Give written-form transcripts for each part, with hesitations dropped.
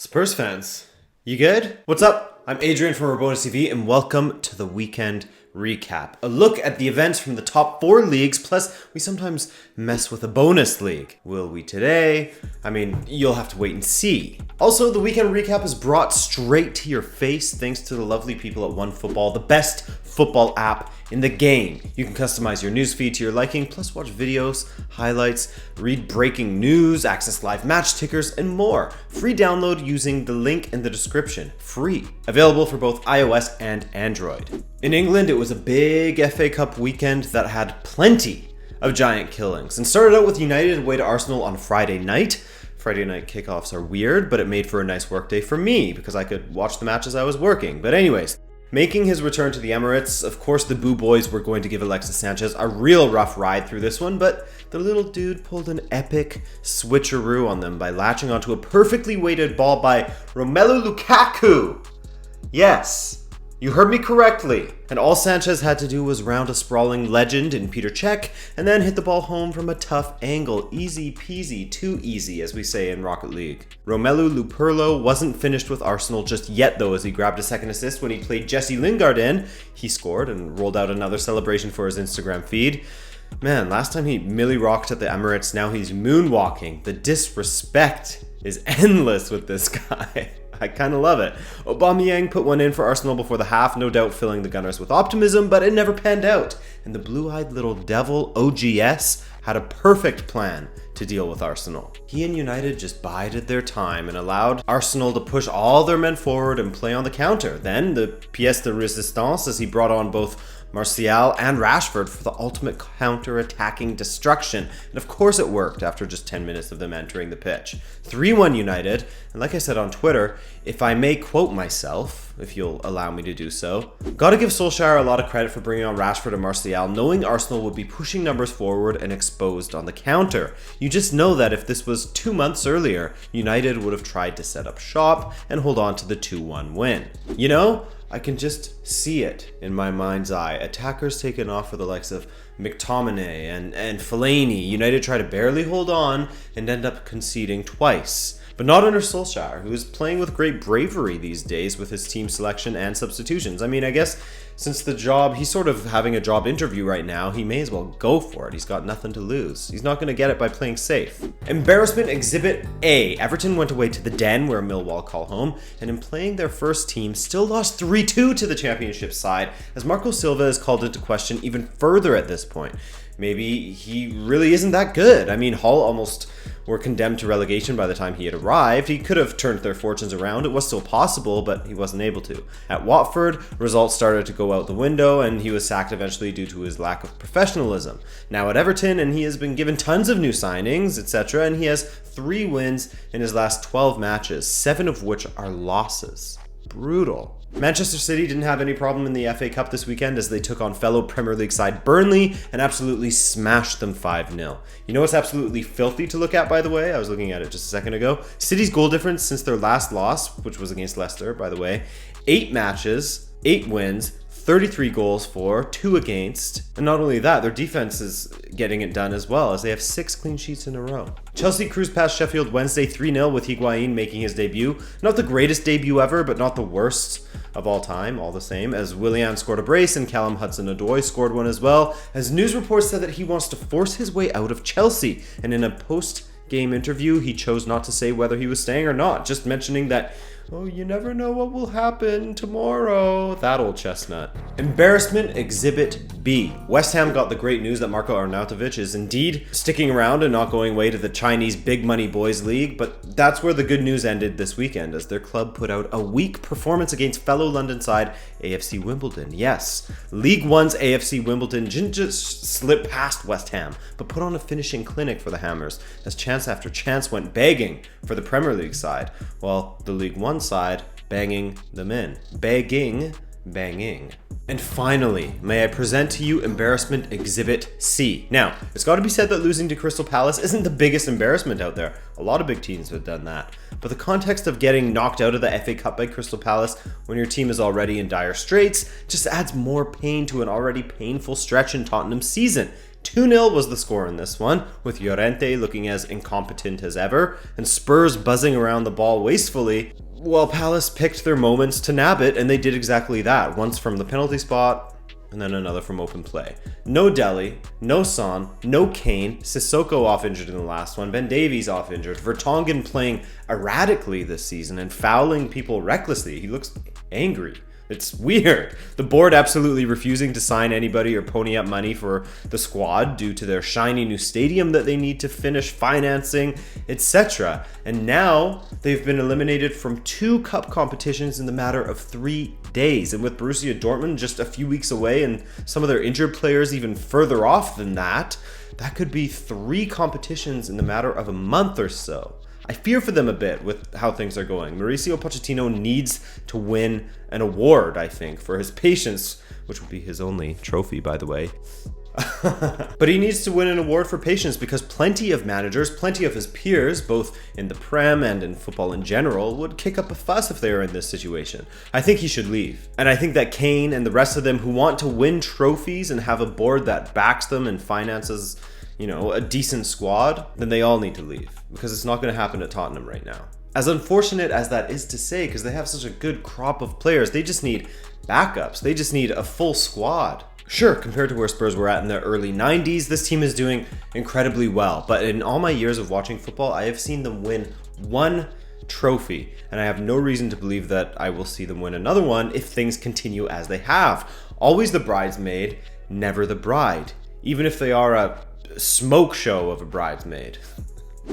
Spurs fans, you good? What's up? I'm Adrian from Rabona TV and welcome to the weekend recap. A look at the events from the top 4 leagues, plus we sometimes mess with a bonus league. Will we today? I mean, you'll have to wait and see. Also, the weekend recap is brought straight to your face thanks to the lovely people at OneFootball, the best football app in the game. You can customize your newsfeed to your liking, plus watch videos, highlights, read breaking news, access live match tickers, and more. Free download using the link in the description. Free. Available for both iOS and Android. In England, it was a big FA Cup weekend that had plenty of giant killings, and started out with United away to Arsenal on Friday night. Friday night kickoffs are weird, but it made for a nice work day for me because I could watch the match as I was working. But anyways, making his return to the Emirates, of course the Boo Boys were going to give Alexis Sanchez a real rough ride through this one, but the little dude pulled an epic switcheroo on them by latching onto a perfectly weighted ball by Romelu Lukaku. Yes, you heard me correctly. And all Sanchez had to do was round a sprawling legend in Peter Cech and then hit the ball home from a tough angle. Easy peasy, too easy, as we say in Rocket League. Romelu Luperlo wasn't finished with Arsenal just yet though, as he grabbed a second assist when he played Jesse Lingard in. He scored and rolled out another celebration for his Instagram feed. Man, last time he Millie rocked at the Emirates, now he's moonwalking. The disrespect is endless with this guy. I kind of love it. Aubameyang put one in for Arsenal before the half, no doubt filling the Gunners with optimism, but it never panned out. And the blue-eyed little devil, OGS, had a perfect plan to deal with Arsenal. He and United just bided their time and allowed Arsenal to push all their men forward and play on the counter. Then the pièce de résistance, as he brought on both Martial and Rashford for the ultimate counter-attacking destruction. And of course it worked after just 10 minutes of them entering the pitch. 3-1 United, and like I said on Twitter, if I may quote myself, if you'll allow me to do so, gotta give Solskjaer a lot of credit for bringing on Rashford and Martial, knowing Arsenal would be pushing numbers forward and exposed on the counter. You just know that if this was 2 months earlier, United would have tried to set up shop and hold on to the 2-1 win. You know, I can just see it in my mind's eye. Attackers taken off for the likes of McTominay and Fellaini. United try to barely hold on and end up conceding twice. But not under Solskjaer, who is playing with great bravery these days with his team selection and substitutions. I mean, I guess since he's sort of having a job interview right now, he may as well go for it. He's got nothing to lose. He's not going to get it by playing safe. Embarrassment Exhibit A. Everton went away to the Den, where Millwall call home, and in playing their first team, still lost 3-2 to the championship side, as Marco Silva is called into question even further at this point. Maybe he really isn't that good. I mean, Hull almost were condemned to relegation by the time he had arrived. He could have turned their fortunes around. It was still possible, but he wasn't able to. At Watford, results started to go out the window, and he was sacked eventually due to his lack of professionalism. Now at Everton, and he has been given tons of new signings, etc., and he has 3 wins in his last 12 matches, 7 of which are losses. Brutal. Manchester City didn't have any problem in the FA Cup this weekend as they took on fellow Premier League side Burnley and absolutely smashed them 5-0. You know what's absolutely filthy to look at, by the way? I was looking at it just a second ago. City's goal difference since their last loss, which was against Leicester, by the way, 8 matches, 8 wins, 33 goals for, 2 against. And not only that, their defense is getting it done as well, as they have 6 clean sheets in a row. Chelsea cruised past Sheffield Wednesday 3-0 with Higuain making his debut. Not the greatest debut ever, but not the worst of all time, all the same, as Willian scored a brace and Callum Hudson-Odoi scored one as well, as news reports said that he wants to force his way out of Chelsea. And in a post-game interview, he chose not to say whether he was staying or not, just mentioning that, oh, you never know what will happen tomorrow. That old chestnut. Embarrassment Exhibit B. West Ham got the great news that Marko Arnautovic is indeed sticking around and not going away to the Chinese Big Money Boys League, but that's where the good news ended this weekend, as their club put out a weak performance against fellow London side AFC Wimbledon. Yes, League One's AFC Wimbledon didn't just slip past West Ham, but put on a finishing clinic for the Hammers, as chance after chance went begging for the Premier League side, while the League One side banging them in. Banging. And finally, may I present to you Embarrassment Exhibit C. Now, it's got to be said that losing to Crystal Palace isn't the biggest embarrassment out there. A lot of big teams have done that. But the context of getting knocked out of the FA Cup by Crystal Palace when your team is already in dire straits just adds more pain to an already painful stretch in Tottenham's season. 2-0 was the score in this one, with Llorente looking as incompetent as ever, and Spurs buzzing around the ball wastefully, while Palace picked their moments to nab it, and they did exactly that, once from the penalty spot, and then another from open play. No Dele, no Son, no Kane, Sissoko off injured in the last one, Ben Davies off injured, Vertonghen playing erratically this season and fouling people recklessly. He looks angry. It's weird. The board absolutely refusing to sign anybody or pony up money for the squad due to their shiny new stadium that they need to finish financing, etc. And now they've been eliminated from 2 cup competitions in the matter of 3 days. And with Borussia Dortmund just a few weeks away and some of their injured players even further off than that, that could be 3 competitions in the matter of a month or so. I fear for them a bit with how things are going. Mauricio Pochettino needs to win an award, I think, for his patience, which would be his only trophy, by the way. But he needs to win an award for patience because plenty of managers, plenty of his peers, both in the Prem and in football in general, would kick up a fuss if they were in this situation. I think he should leave. And I think that Kane and the rest of them who want to win trophies and have a board that backs them and finances, a decent squad, then they all need to leave because it's not going to happen at Tottenham right now. As unfortunate as that is to say, because they have such a good crop of players, they just need backups. They just need a full squad. Sure, compared to where Spurs were at in the early 90s, this team is doing incredibly well. But in all my years of watching football, I have seen them win 1 trophy, and I have no reason to believe that I will see them win another one if things continue as they have. Always the bridesmaid, never the bride, even if they are a smoke show of a bridesmaid.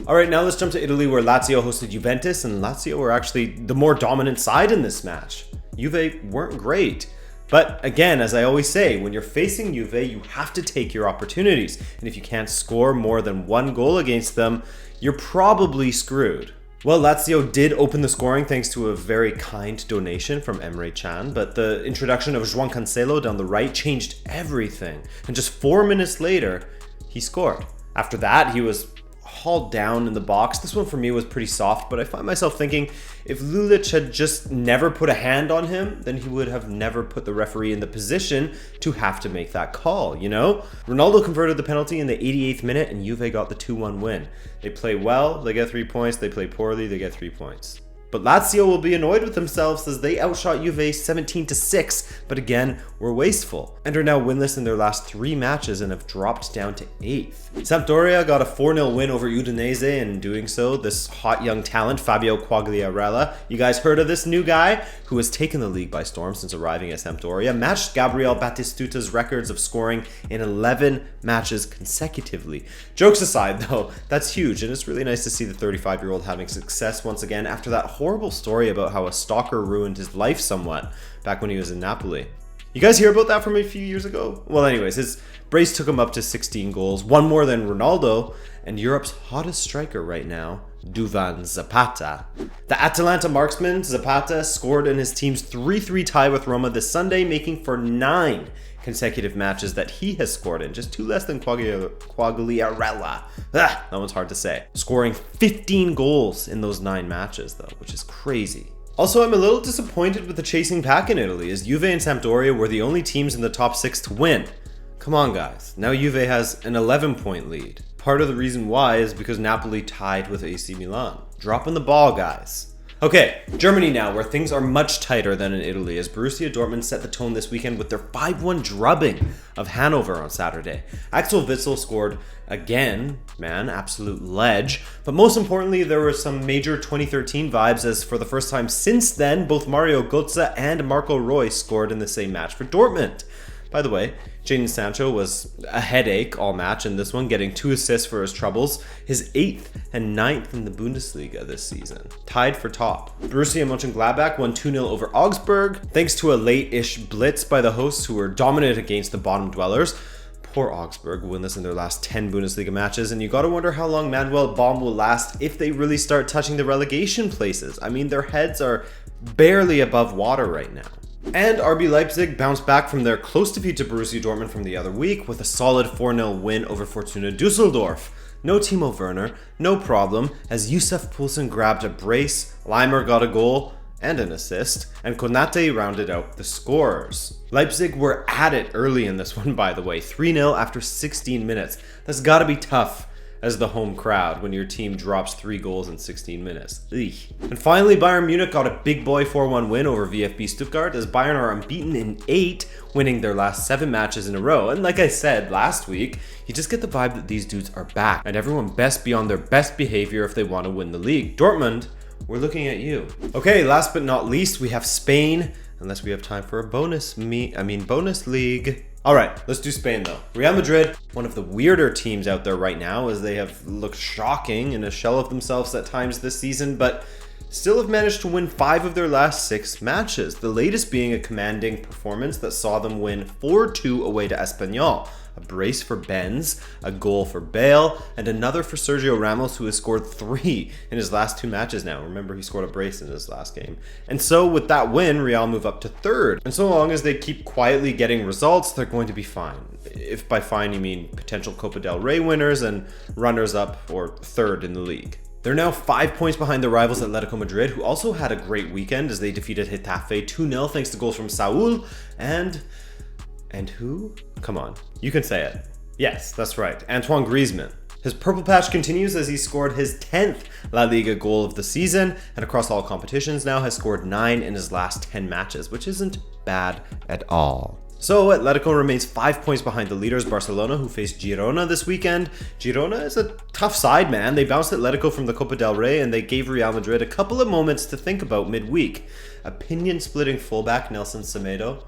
All right, now let's jump to Italy, where Lazio hosted Juventus, and Lazio were actually the more dominant side in this match. Juve weren't great. But again, as I always say, when you're facing Juve, you have to take your opportunities. And if you can't score more than 1 goal against them, you're probably screwed. Well, Lazio did open the scoring thanks to a very kind donation from Emre Can, but the introduction of João Cancelo down the right changed everything. And just 4 minutes later, he scored. After that, he was hauled down in the box. This one for me was pretty soft, but I find myself thinking if Lulic had just never put a hand on him, then he would have never put the referee in the position to have to make that call, Ronaldo converted the penalty in the 88th minute and Juve got the 2-1 win. They play well, they get 3 points. They play poorly, they get 3 points. But Lazio will be annoyed with themselves as they outshot Juve 17-6, but again, were wasteful, and are now winless in their last 3 matches and have dropped down to 8th. Sampdoria got a 4-0 win over Udinese, and in doing so, this hot young talent, Fabio Quagliarella, you guys heard of this new guy, who has taken the league by storm since arriving at Sampdoria, matched Gabriel Batistuta's records of scoring in 11 matches consecutively. Jokes aside though, that's huge, and it's really nice to see the 35-year-old having success once again after that horrible story about how a stalker ruined his life somewhat back when he was in Napoli. You guys hear about that from a few years ago? Well, anyways, his brace took him up to 16 goals, 1 more than Ronaldo, and Europe's hottest striker right now, Duvan Zapata. The Atalanta marksman Zapata scored in his team's 3-3 tie with Roma this Sunday, making for 9 consecutive matches that he has scored in, just 2 less than Quagliarella. That one's hard to say. Scoring 15 goals in those 9 matches though, which is crazy. Also, I'm a little disappointed with the chasing pack in Italy, as Juve and Sampdoria were the only teams in the top 6 to win. Come on guys, now Juve has an 11-point lead. Part of the reason why is because Napoli tied with AC Milan. Dropping the ball, guys. Okay, Germany now, where things are much tighter than in Italy, as Borussia Dortmund set the tone this weekend with their 5-1 drubbing of Hanover on Saturday. Axel Witsel scored again, absolute ledge. But most importantly, there were some major 2013 vibes, as for the first time since then, both Mario Götze and Marco Reus scored in the same match for Dortmund. By the way, Jadon Sancho was a headache all match in this one, getting 2 assists for his troubles, his 8th and 9th in the Bundesliga this season, tied for top. Borussia Mönchengladbach won 2-0 over Augsburg, thanks to a late-ish blitz by the hosts who were dominant against the bottom dwellers. Poor Augsburg, winless in their last 10 Bundesliga matches, and you gotta wonder how long Manuel Baum will last if they really start touching the relegation places. I mean, their heads are barely above water right now. And RB Leipzig bounced back from their close defeat to Borussia Dortmund from the other week with a solid 4-0 win over Fortuna Düsseldorf. No Timo Werner, no problem, as Yusuf Poulsen grabbed a brace, Leimer got a goal, and an assist, and Konate rounded out the scorers. Leipzig were at it early in this one, by the way, 3-0 after 16 minutes. That's gotta be tough as the home crowd when your team drops 3 goals in 16 minutes. Eek. And finally, Bayern Munich got a big boy 4-1 win over VfB Stuttgart as Bayern are unbeaten in 8, winning their last 7 matches in a row. And like I said last week, you just get the vibe that these dudes are back and everyone best be on their best behavior if they want to win the league. Dortmund, we're looking at you. Okay, last but not least, we have Spain, unless we have time for a bonus league. All right, let's do Spain though. Real Madrid, one of the weirder teams out there right now, as they have looked shocking in a shell of themselves at times this season, but still have managed to win 5 of their last 6 matches. The latest being a commanding performance that saw them win 4-2 away to Espanyol. A brace for Benz, a goal for Bale, and another for Sergio Ramos, who has scored 3 in his last 2 matches now. Remember, he scored a brace in his last game. And so with that win, Real move up to 3rd. And so long as they keep quietly getting results, they're going to be fine. If by fine you mean potential Copa del Rey winners and runners-up or 3rd in the league. They're now 5 points behind their rivals Atletico Madrid, who also had a great weekend as they defeated Getafe 2-0 thanks to goals from Saúl and who? Come on, you can say it. Yes, that's right, Antoine Griezmann. His purple patch continues as he scored his 10th La Liga goal of the season, and across all competitions now has scored 9 in his last 10 matches, which isn't bad at all. So Atletico remains 5 points behind the leaders Barcelona, who faced Girona this weekend. Girona is a tough side, man. They bounced Atletico from the Copa del Rey and they gave Real Madrid a couple of moments to think about midweek. Opinion-splitting fullback Nelson Semedo,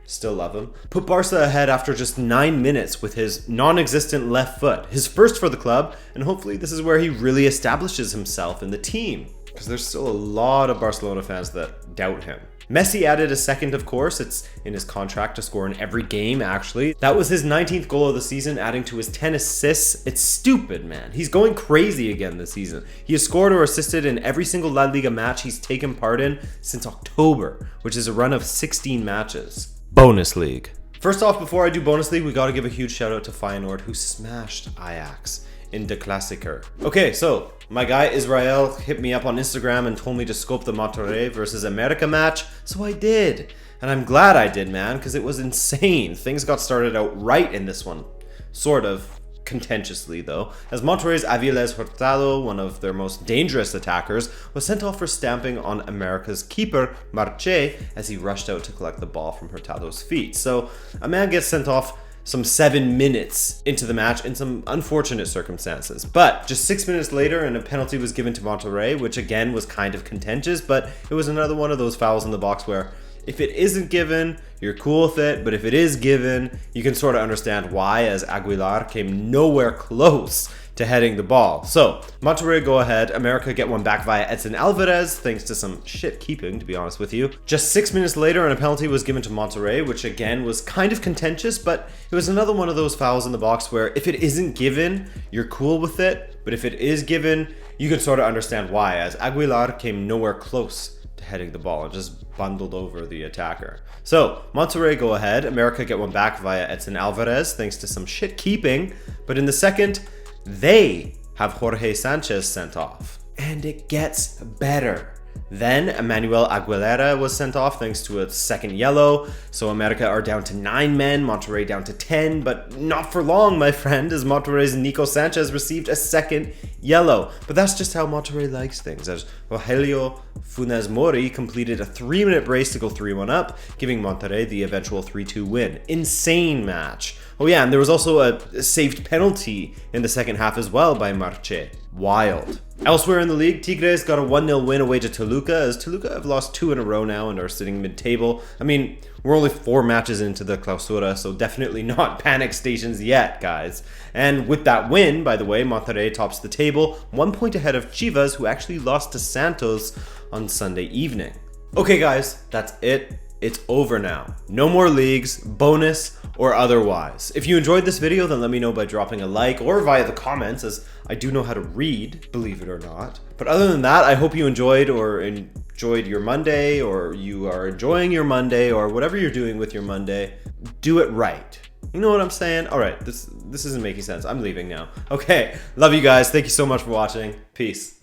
still love him, put Barca ahead after just 9 minutes with his non-existent left foot. His first for the club, and hopefully this is where he really establishes himself in the team, because there's still a lot of Barcelona fans that doubt him. Messi added a second, of course. It's in his contract to score in every game, actually. That was his 19th goal of the season, adding to his 10 assists. It's stupid, man. He's going crazy again this season. He has scored or assisted in every single La Liga match he's taken part in since October, which is a run of 16 matches. Bonus League. First off, before I do Bonus League, we gotta give a huge shout out to Feyenoord, who smashed Ajax in De Klassieker. Okay, so my guy Israel hit me up on Instagram and told me to scope the Monterrey versus America match, so I did. And I'm glad I did, man, because it was insane. Things got started out right in this one. Sort of. Contentiously though, as Monterrey's Aviles Hurtado, one of their most dangerous attackers, was sent off for stamping on America's keeper, Marche, as he rushed out to collect the ball from Hurtado's feet. So a man gets sent off some 7 minutes into the match in some unfortunate circumstances. But just 6 minutes later, and a penalty was given to Monterrey, which again was kind of contentious, but it was another one of those fouls in the box where if it isn't given, you're cool with it, but if it is given, you can sort of understand why, as Aguilar came nowhere close to heading the ball. So, Monterrey go ahead, America get one back via Edson Alvarez, thanks to some shit keeping, to be honest with you. Just 6 minutes later, and a penalty was given to Monterrey, which again was kind of contentious, but it was another one of those fouls in the box where if it isn't given, you're cool with it, but if it is given, you can sort of understand why, as Aguilar came nowhere close to heading the ball and just bundled over the attacker. So, Monterrey go ahead, America get one back via Edson Alvarez, thanks to some shit keeping, but in the second, they have Jorge Sanchez sent off. And it gets better. Then Emmanuel Aguilera was sent off thanks to a second yellow. So America are down to 9 men, Monterrey down to 10, but not for long, my friend, as Monterrey's Nico Sanchez received a second yellow. But that's just how Monterrey likes things, as Rogelio Funes Mori completed a 3-minute brace to go 3-1 up, giving Monterrey the eventual 3-2 win. Insane match. Oh yeah, and there was also a saved penalty in the second half as well by Marche. Wild. Elsewhere in the league, Tigres got a 1-0 win away to Toluca, as Toluca have lost 2 in a row now and are sitting mid-table. I mean, we're only 4 matches into the Clausura, so definitely not panic stations yet, guys. And with that win, by the way, Monterrey tops the table, 1 point ahead of Chivas, who actually lost to Santos on Sunday evening. Okay guys, that's it. It's over now. No more leagues, bonus, or otherwise. If you enjoyed this video, then let me know by dropping a like or via the comments, as I do know how to read, believe it or not. But other than that, I hope you enjoyed your Monday, or you are enjoying your Monday, or whatever you're doing with your Monday. Do it right. You know what I'm saying? All right, this isn't making sense. I'm leaving now. Okay, love you guys. Thank you so much for watching. Peace.